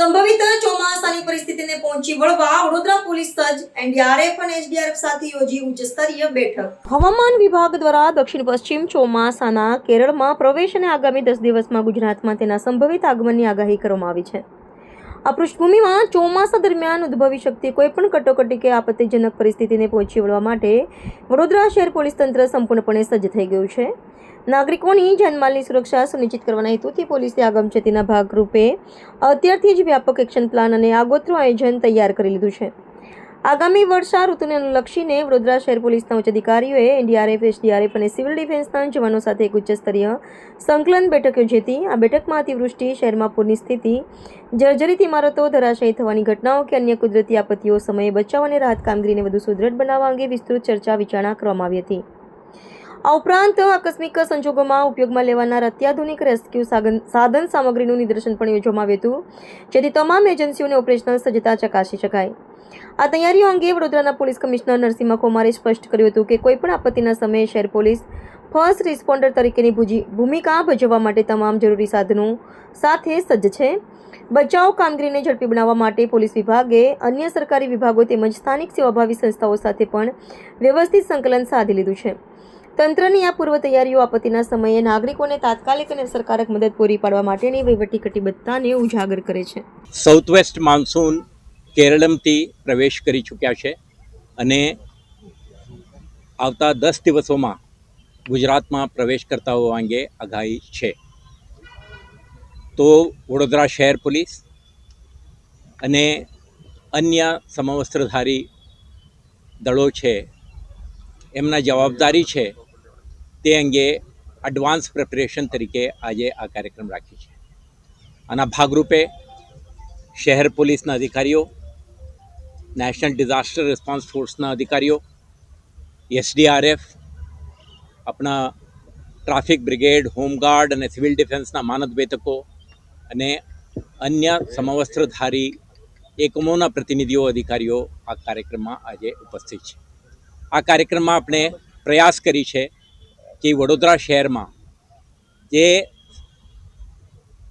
સંભવિત ચોમાસાની પરિસ્થિતિને પહોંચી વળવા વડોદરા પોલીસ સજ્જ એનડીઆરએફ અને એસડીઆરએફ સાથે યોજી ઉચ્ચ સ્તરીય બેઠક। હવામાન વિભાગ દ્વારા દક્ષિણ પશ્ચિમ ચોમાસાના કેરળમાં પ્રવેશ અને આગામી 10 દિવસમાં ગુજરાતમાં તેના સંભવિત આગમનની આગાહી કરવામાં આવી છે। આ પૃષ્ઠભૂમિમાં ચોમાસા દરમિયાન ઉદ્ભવી શકતી કોઈપણ કટોકટી કે આપત્તિજનક પરિસ્થિતિને પહોંચી વળવા માટે વડોદરા શહેર પોલીસ તંત્ર સંપૂર્ણપણે સજ્જ થઈ ગયું છે। નાગરિકોની જાનમાલની સુરક્ષા સુનિશ્ચિત કરવાના હેતુથી પોલીસે આગમચેતીના ભાગરૂપે અત્યારથી જ વ્યાપક એક્શન પ્લાન અને આગોતરું આયોજન તૈયાર કરી લીધું છે। આગામી વર્ષા ઋતુને અનુલક્ષીને વડોદરા શહેર પોલીસના ઉચ્ચ અધિકારીઓએ એનડીઆરએફ, એસડીઆરએફ અને સિવિલ ડિફેન્સના જવાનો સાથે એક ઉચ્ચ સ્તરીય સંકલન બેઠક યોજી હતી। આ બેઠકમાં અતિવૃષ્ટિ, શહેરમાં પૂરની સ્થિતિ, જર્જરિત ઇમારતો, ધરાશાયી થવાની ઘટનાઓ કે અન્ય કુદરતી આપત્તિઓ સમયે બચાવ અને રાહત કામગીરીને વધુ સુદૃઢ બનાવવા અંગે વિસ્તૃત ચર્ચા વિચારણા કરવામાં આવી હતી। આ ઉપરાંત આકસ્મિક સંજોગોમાં ઉપયોગમાં લેવાનાર અત્યાધુનિક રેસ્ક્યુ સાધન સામગ્રીનું નિદર્શન પણ યોજવામાં આવ્યું હતું, જેથી તમામ એજન્સીઓને ઓપરેશનલ સજ્જતા ચકાસી શકાય। આ તૈયારીઓ અંગે વડોદરાના પોલીસ કમિશનર નરસિંહ કુમારે સ્પષ્ટ કર્યું હતું કે કોઈપણ આપત્તિના સમયે શહેર પોલીસ ફર્સ્ટ રિસ્પોન્ડર તરીકેની ભૂમિકા ભજવવા માટે તમામ જરૂરી સાધનો સાથે સજ્જ છે। બચાવ કામગીરીને ઝડપી બનાવવા માટે પોલીસ વિભાગે અન્ય સરકારી વિભાગો તેમજ સ્થાનિક સેવાભાવી સંસ્થાઓ સાથે પણ વ્યવસ્થિત સંકલન સાધી લીધું છે। તંત્રની આ પૂર્વ તૈયારીઓ આપત્તિના સમયે નાગરિકોને તાત્કાલિક અને અસરકારક મદદ પૂરી પાડવા માટેની વહીવટી કટિબદ્ધતાને ઉજાગર કરે છે। સાઉથ વેસ્ટ માન્સૂન કેરળમથી પ્રવેશ કરી ચૂક્યા છે અને આવતા 10 દિવસોમાં ગુજરાતમાં પ્રવેશ કરતાઓ અંગે આગાહી છે। તો વડોદરા શહેર પોલીસ અને અન્ય સમવસ્ત્રધારી દળો છે, એમના જવાબદારી છે તે અંગે એડવાન્સ પ્રિપરેશન તરીકે આજે આ કાર્યક્રમ રાખી છે। આના ભાગરૂપે શહેર પોલીસના અધિકારીઓ, નેશનલ ડિઝાસ્ટર રિસ્પોન્સ ફોર્સના અધિકારીઓ, એસડીઆરએફ, આપણા ટ્રાફિક બ્રિગેડ, હોમગાર્ડ અને સિવિલ ડિફેન્સના માનદ વેતકો અને અન્ય સમવસ્ત્રધારી એકમોના પ્રતિનિધિઓ, અધિકારીઓ આ કાર્યક્રમમાં આજે ઉપસ્થિત છે। આ કાર્યક્રમમાં આપણે પ્રયાસ કરી છે કે વડોદરા શહેરમાં જે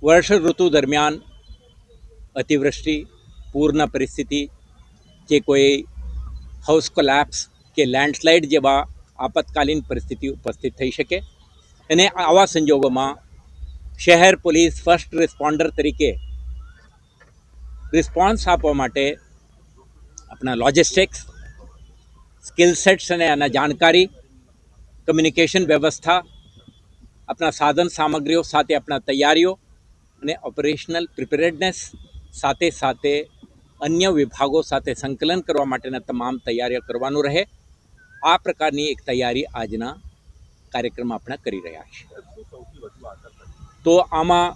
વર્ષ ઋતુ દરમિયાન અતિવૃષ્ટિ, પૂરના પરિસ્થિતિ કે કોઈ હાઉસ કોલેપ્સ કે લેન્ડસ્લાઇડ જેવા આપતકાલીન પરિસ્થિતિ ઉપસ્થિત થઈ શકે અને આવા સંજોગોમાં શહેર પોલીસ ફર્સ્ટ રિસ્પોન્ડર તરીકે રિસ્પોન્સ આપવા માટે આપણા લોજિસ્ટિક્સ, સ્કિલ સેટ્સ અને આના જાણકારી, કમ્યુનિકેશન વ્યવસ્થા, આપણા સાધન સામગ્રીઓ સાથે આપણા તૈયારીઓ અને ઓપરેશનલ પ્રિપેરેડનેસ સાથે સાથે અન્ય વિભાગો સાથે સંકલન કરવા માટેના તમામ તૈયારીઓ કરવાનું રહે। આ પ્રકારની એક તૈયારી આજના કાર્યક્રમ આપણે કરી રહ્યા છીએ। તો આમાં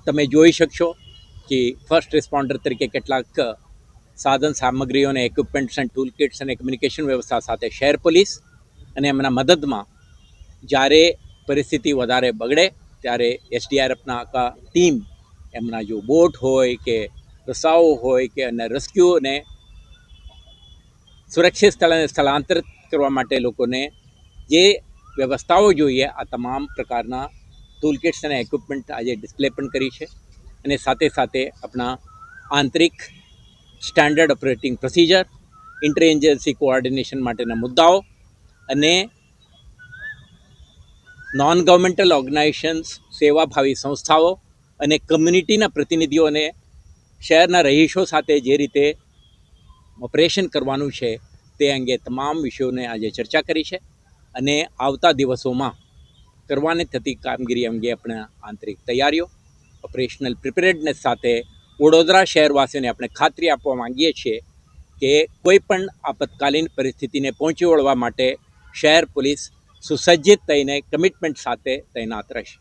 તમે જોઈ શકશો કે ફર્સ્ટ રિસ્પોન્ડર તરીકે કેટલાક સાધન સામગ્રીઓ અને ઇક્વિપમેન્ટ્સ એન્ડ ટૂલ કિટ્સ અને કમ્યુનિકેશન વ્યવસ્થા સાથે શહેર પોલીસ અને એમના મદદમાં જ્યારે પરિસ્થિતિ વધારે બગડે ત્યારે એસડીઆરએફના આખા ટીમ, એમના જો બોટ હોય કે રસાઓ હોય કે અને રેસ્ક્યુને સુરક્ષિત સ્થળે સ્થળાંતરિત કરવા માટે લોકોને જે વ્યવસ્થાઓ જોઈએ આ તમામ પ્રકારના ટૂલ કિટ્સ અને ઇક્વિપમેન્ટ આજે ડિસ્પ્લે પણ કરી છે અને સાથે સાથે આપણા આંતરિક standard operating procedure, inter agency coordination માટેના મુદ્દાઓ અને નોન ગવર્મેન્ટલ ઓર્ગેનાઇઝેશન્સ, સેવાભાવી સંસ્થાઓ અને કમ્યુનિટીના પ્રતિનિધિઓને શહેરના રહીશો સાથે જે રીતે ઓપરેશન કરવાનું છે તે અંગે તમામ વિષયોને આજે ચર્ચા કરી છે અને આવતા દિવસોમાં કરવાની થતી કામગીરી અંગે આપણા આંતરિક તૈયારીઓ, ઓપરેશનલ પ્રિપેરેડનેસ સાથે વડોદરા શહેરવાસીઓને આપણે ખાતરી આપવા માંગીએ છીએ કે કોઈ પણ આપતકાલીન પરિસ્થિતિને પહોંચી વળવા માટે શહેર પોલીસ સુસજ્જિત થઈને કમિટમેન્ટ સાથે તૈનાત રહેશે।